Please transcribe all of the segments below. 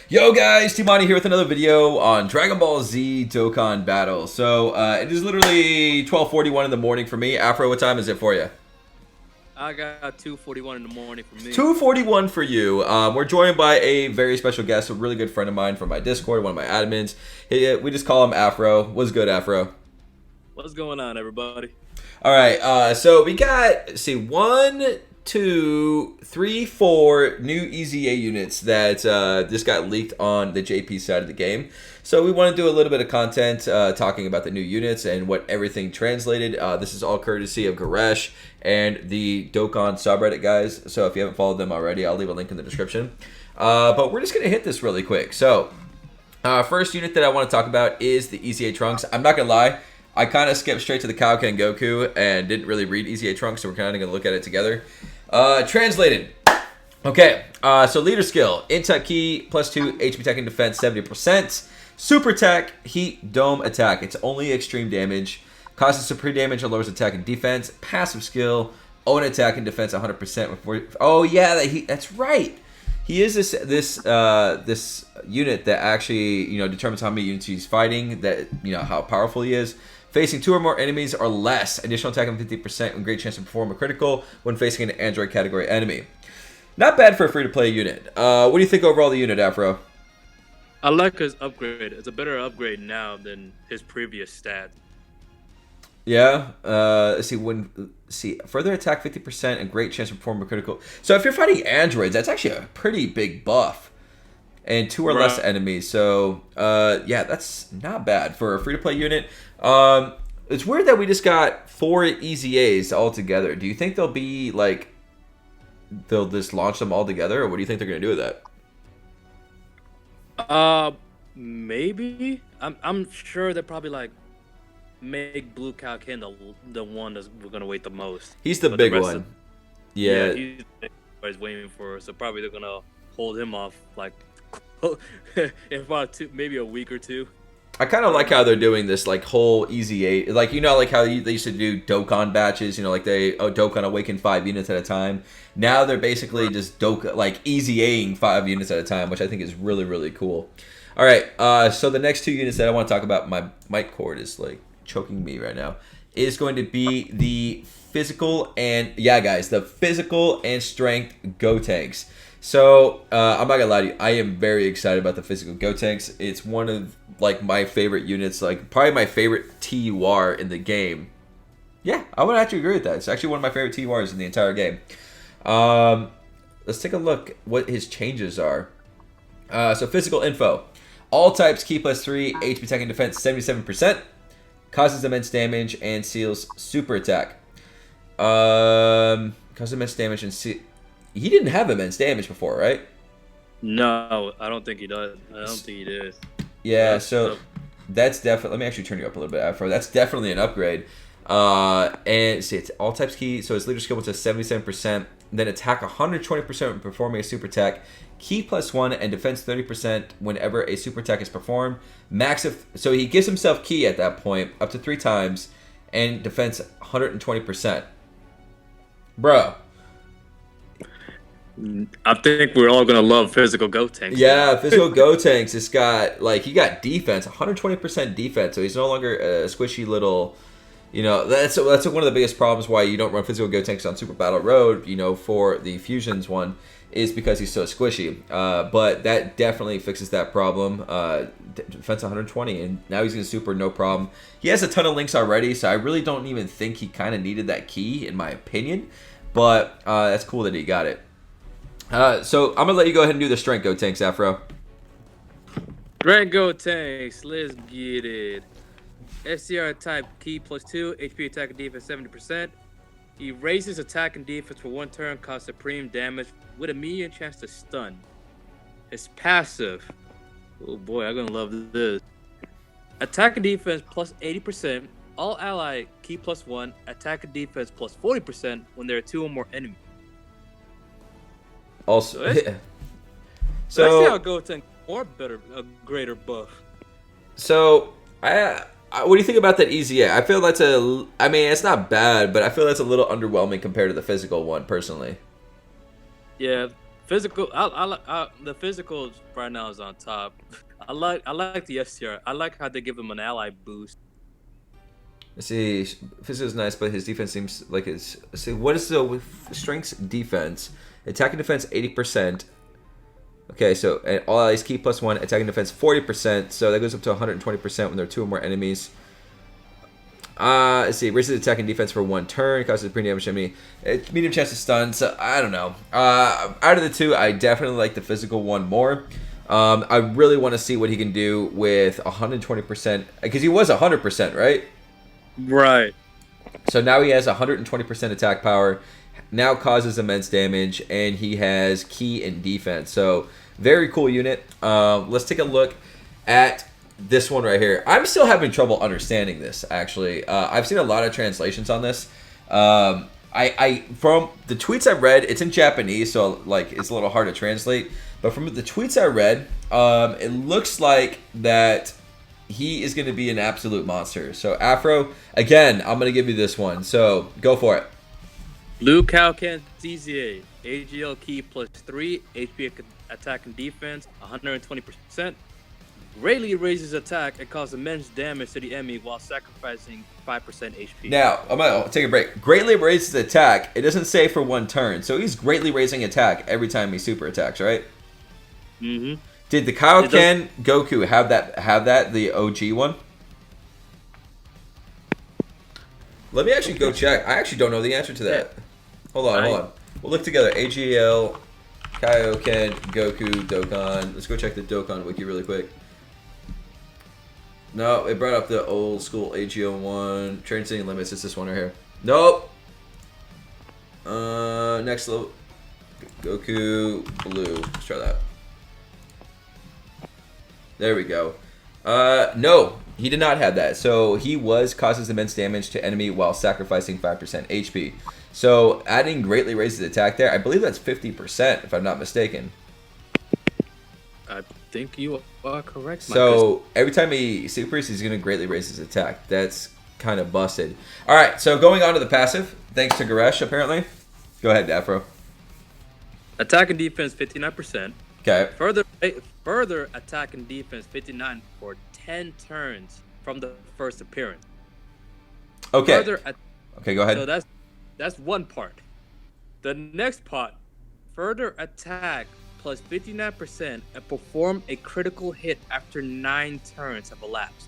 Yo guys, Dmonty here with another video on Dragon Ball Z Dokkan Battle. So it is literally 12:41 in the morning for me. Afro, what time is it for you? I got 2:41 in the morning for me. 2:41 for you. We're joined by a very special guest, a really good friend of mine from my Discord, one of my admins. We just call him Afro. What's good, Afro? What's going on, everybody? All right, so we got, let's see, 1, 2, 3, 4 new EZA units that just got leaked on the JP side of the game. So we want to do a little bit of content talking about the new units and what everything translated. This is all courtesy of Goresh and the Dokkan subreddit guys. So if you haven't followed them already, I'll leave a link in the description. But we're just going to hit this really quick. So first unit that I want to talk about is the EZA Trunks. I'm not going to lie. I kind of skipped straight to the Kaioken Goku and didn't really read EZA Trunks, so we're kind of going to look at it together. Translated. Okay, so leader skill. Intech key, +2, HP attack and defense, 70%. Super attack, heat, dome attack. It's only extreme damage. Causes supreme damage and lowers attack and defense. Passive skill, own attack and defense 100%. Oh yeah, that's right. He is this unit that actually determines how many units he's fighting. That how powerful he is. Facing 2 or more enemies or less, additional attack of 50% and great chance to perform a critical when facing an Android category enemy. Not bad for a free-to-play unit. What do you think overall of the unit, Afro? I like his upgrade. It's a better upgrade now than his previous stat. Yeah. Let's see. Further attack 50% and great chance to perform a critical. So if you're fighting androids, that's actually a pretty big buff. And 2 or less enemies. So yeah, that's not bad for a free-to-play unit. It's weird that we just got 4 EZAs all together. Do you think they'll be like they'll just launch them all together, or what do you think they're gonna do with that? Maybe. I'm sure they're probably like make Blue Kaioken the one that's we're gonna wait the most. He's the big one. Yeah. He's everybody's waiting for. So probably they're gonna hold him off like in about maybe a week or 2. I kind of like how they're doing this, like, whole EZA, like, like how they used to do Dokkan batches, like Dokkan awaken 5 units at a time. Now they're basically just EZAing 5 units at a time, which I think is really, really cool. All right, so the next 2 units that I want to talk about, my mic cord is, like, choking me right now, is going to be the physical and, yeah, guys, the physical and strength Gotenks. So, I'm not gonna lie to you, I am very excited about the physical Gotenks. It's one of, like, my favorite units, like, probably my favorite TUR in the game. Yeah, I would actually agree with that. It's actually one of my favorite TURs in the entire game. Let's take a look what his changes are. So, physical info. All types, key +3, HP attack and defense 77%. Causes immense damage and seals super attack. Causes immense damage and he didn't have immense damage before, right? No, I don't think he does. I don't think he did. Yeah, so that's definitely. Let me actually turn you up a little bit, Afro. That's definitely an upgrade. And see, it's all types key. So his leader skill was a 77%. Then attack 120% when performing a super attack. Key +1 and defense 30% whenever a super attack is performed. So he gives himself key at that point up to 3 times, and defense 120%. Bro. I think we're all gonna love physical Gotenks. Yeah, physical Gotenks. It's got he got defense, 120% defense. So he's no longer a squishy little. That's one of the biggest problems why you don't run physical Gotenks on Super Battle Road. For the fusions one is because he's so squishy. But that definitely fixes that problem. Defense 120, and now he's gonna super no problem. He has a ton of links already, so I really don't even think he kind of needed that key, in my opinion. But that's cool that he got it. So I'm gonna let you go ahead and do the strength Gotenks, Afro. Strength Gotenks, let's get it. SCR type key +2, HP attack and defense 70%. He raises attack and defense for 1 turn, cause supreme damage with a medium chance to stun. His passive. Oh boy, I'm gonna love this. Attack and defense +80%. All ally key +1, attack and defense +40% when there are 2 or more enemies. Also, yeah. So I see how Gotenks more better, a greater buff. So what do you think about that EZA? I feel that's I mean, it's not bad, but I feel that's a little underwhelming compared to the physical one, personally. Yeah, Physical. The physical right now is on top. I like the STR. I like how they give him an ally boost. Let's see, physical is nice, but his defense seems like it's. Let's see, what is the with strengths defense? Attack and defense 80%. Okay, so and all allies key +1, attack and defense 40%. So that goes up to 120% when there are 2 or more enemies. Let's see, raises attack and defense for 1 turn, causes pretty damage to enemy. Medium chance to stun. So I don't know. Out of the 2, I definitely like the physical one more. I really want to see what he can do with 120%, because he was 100%, right? Right. So now he has 120% attack power, now causes immense damage, and he has key in defense. So very cool unit. Let's take a look at this one right here. I'm still having trouble understanding this, actually. I've seen a lot of translations on this. I from the tweets I've read, it's in Japanese, so like it's a little hard to translate. But from the tweets I read, it looks like that he is going to be an absolute monster. So Afro, again, I'm going to give you this one. So go for it. Blue Kaioken EZA, AGL key +3, HP attack and defense 120%. Greatly raises attack and causes immense damage to the enemy while sacrificing 5% HP. Now, I'm going to take a break. Greatly raises attack. It doesn't say for 1 turn. So he's greatly raising attack every time he super attacks, right? Mm-hmm. Did the Kaioken Goku have that, the OG one? Let me actually go check. I actually don't know the answer to that. Hold on. We'll look together. AGL, Kaioken, Goku, Dokkan. Let's go check the Dokkan wiki really quick. No, it brought up the old school AGL one. Train City Limits. It's this one right here. Nope. Next level. Goku Blue. Let's try that. There we go. No, he did not have that. So he causes immense damage to enemy while sacrificing 5% HP. So adding greatly raises attack there. I believe that's 50%, if I'm not mistaken. I think you are correct. So every time he supers, he's going to greatly raise his attack. That's kind of busted. All right, so going on to the passive, thanks to Garesh, apparently. Go ahead, Afro. Attack and defense 59%. Okay. Further attack and defense 59 for 10 turns from the first appearance. Okay. Okay, go ahead. So that's one part. The next part, further attack plus 59% and perform a critical hit after 9 turns have elapsed.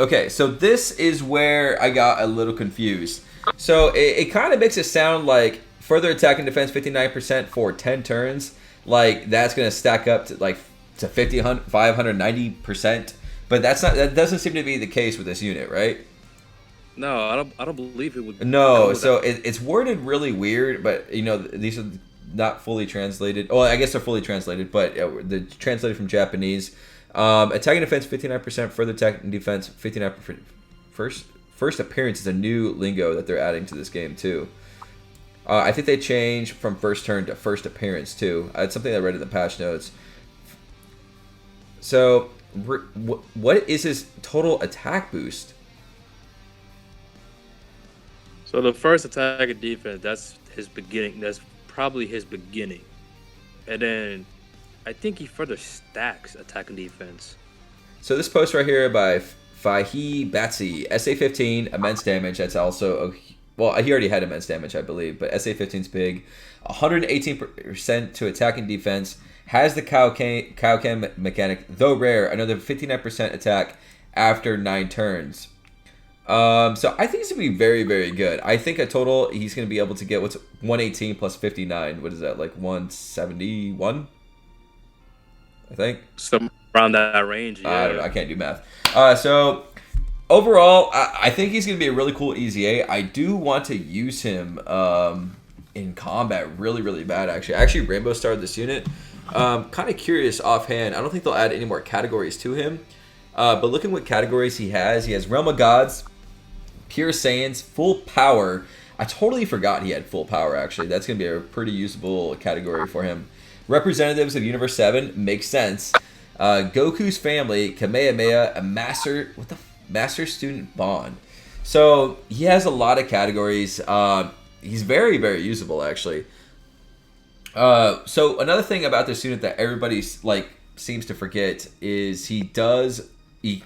Okay, so this is where I got a little confused. So it kind of makes it sound like further attack and defense 59% for 10 turns. Like that's gonna stack up to like 590%, but that doesn't seem to be the case with this unit, right? No, I don't believe it would. No, so it's worded really weird, but you know these are not fully translated. Well, I guess they're fully translated, but they're translated from Japanese. Attack and defense 59%, further attack and defense 59%. First appearance is a new lingo that they're adding to this game too. I think they changed from first turn to first appearance too. It's something I read in the patch notes. So, what is his total attack boost? So the first attack and defense, that's his beginning. That's probably his beginning, and then I think he further stacks attack and defense. So this post right here by Faihi SA-15, immense damage. That's also well, he already had immense damage, I believe, but SA-15 is big. 118% to attack and defense. Has the Kaioken mechanic, though rare, another 59% attack after 9 turns. So I think he's going to be very, very good. I think a total, he's going to be able to get, 118 plus 59? What is that, like 171? I think. Somewhere around that range, yeah. I don't know, I can't do math. So overall, I think he's going to be a really cool EZA. I do want to use him in combat really, really bad, actually. I actually Rainbow starred this unit. Kind of curious offhand. I don't think they'll add any more categories to him. But looking what categories he has Realm of Gods, Pure Saiyans, Full Power. I totally forgot he had Full Power, actually. That's going to be a pretty usable category for him. Representatives of Universe 7, makes sense. Goku's Family, Kamehameha, a Master... What the... Master-Student Bond. So, he has a lot of categories. He's very, very usable, actually. So another thing about this unit that everybody's like seems to forget is he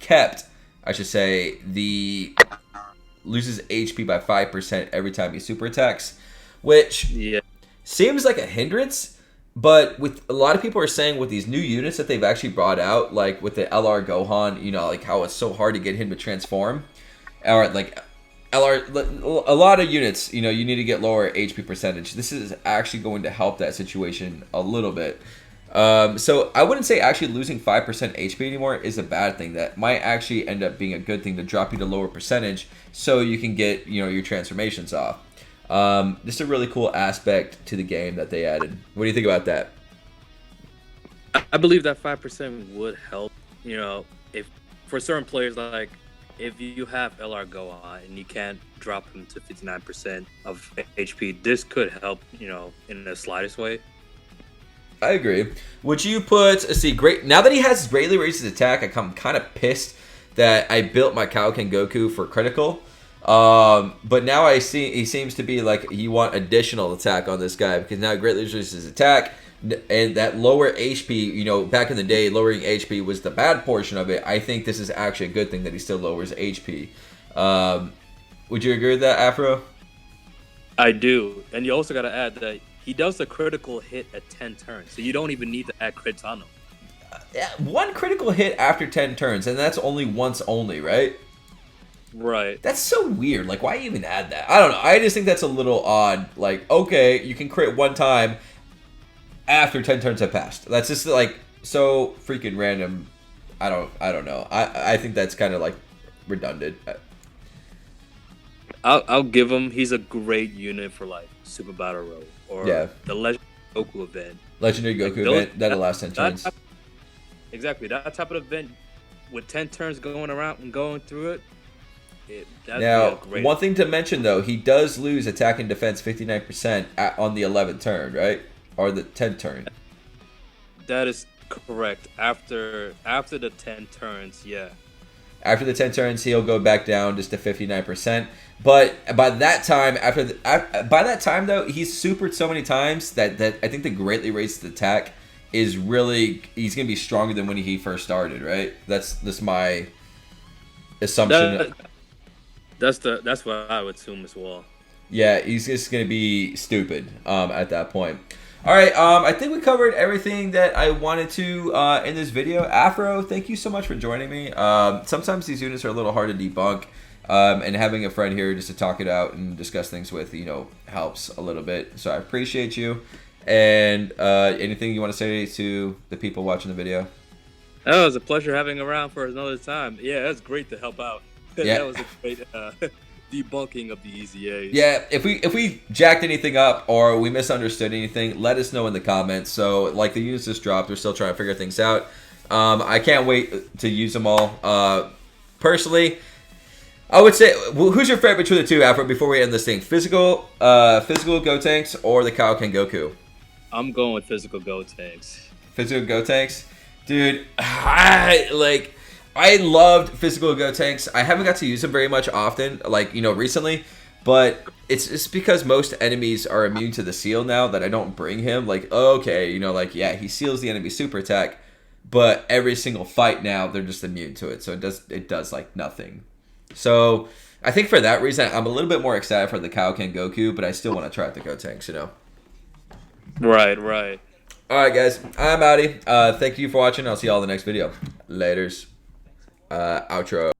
kept, I should say, the loses HP by 5% every time he super attacks, which seems like a hindrance. But with a lot of people are saying with these new units that they've actually brought out, like with the LR Gohan, you know, like how it's so hard to get him to transform, or like LR, a lot of units, you know, you need to get lower HP percentage. This is actually going to help that situation a little bit. So I wouldn't say actually losing 5% HP anymore is a bad thing. That might actually end up being a good thing to drop you to lower percentage so you can get, you know, your transformations off. Just a really cool aspect to the game that they added. What do you think about that? I believe that 5% would help. You know, if for certain players, like if you have LR Gohan and you can't drop him to 59% of HP, this could help. You know, in the slightest way. I agree. Would you put great now that he has greatly raised his attack? I'm kind of pissed that I built my Kaioken Goku for critical. But now I see he seems to be like you want additional attack on this guy because now greatly reduces his attack and that lower HP. You know, back in the day, lowering HP was the bad portion of it. I think this is actually a good thing that he still lowers HP. Would you agree with that, Afro? I do, and you also got to add that he does a critical hit at 10 turns, so you don't even need to add crits on him. One critical hit after 10 turns, and that's only once only, right? Right. That's so weird. Like, why even add that? I don't know. I just think that's a little odd. Like, okay, you can crit one time after 10 turns have passed. That's just, like, so freaking random. I don't know. I think that's kind of, like, redundant. I'll give him. He's a great unit for, like, Super Battle Road or the Legendary Goku event. Legendary Goku event, that'll last 10 turns. Exactly. That type of event with 10 turns going around and going through it, now, one thing to mention, though, he does lose attack and defense 59% on the 11th turn, right? Or the 10th turn. That is correct. After the 10 turns, yeah. After the 10 turns, he'll go back down just to 59%. But by that time, though, he's supered so many times that I think the greatly raised attack is really he's gonna be stronger than when he first started, right? That's my assumption. That's what I would assume as well. Yeah, he's just gonna be stupid at that point. All right, I think we covered everything that I wanted to in this video. Afro, thank you so much for joining me. Sometimes these units are a little hard to debunk, and having a friend here just to talk it out and discuss things with, you know, helps a little bit. So I appreciate you. And anything you want to say to the people watching the video? Oh, it was a pleasure having around for another time. Yeah, that's great to help out. Yeah. That was a great debunking of the EZAs. Yeah, if we jacked anything up or we misunderstood anything, let us know in the comments. So, like, the units just dropped. We're still trying to figure things out. I can't wait to use them all. Personally, I would say, who's your favorite between the two, Afro, before we end this thing? Physical Gotenks or the Kaioken Goku? I'm going with physical Gotenks. Physical Gotenks? Dude, I loved physical Gotenks. I haven't got to use them very much often, like, you know, recently. But it's just because most enemies are immune to the seal now that I don't bring him. Like, okay, you know, like, yeah, he seals the enemy super attack. But every single fight now, they're just immune to it. So it does like, nothing. So I think for that reason, I'm a little bit more excited for the Kaioken Goku. But I still want to try out the Gotenks, you know. Right. Alright, guys. I'm outie. Thank you for watching. I'll see y'all in the next video. Laters. Outro.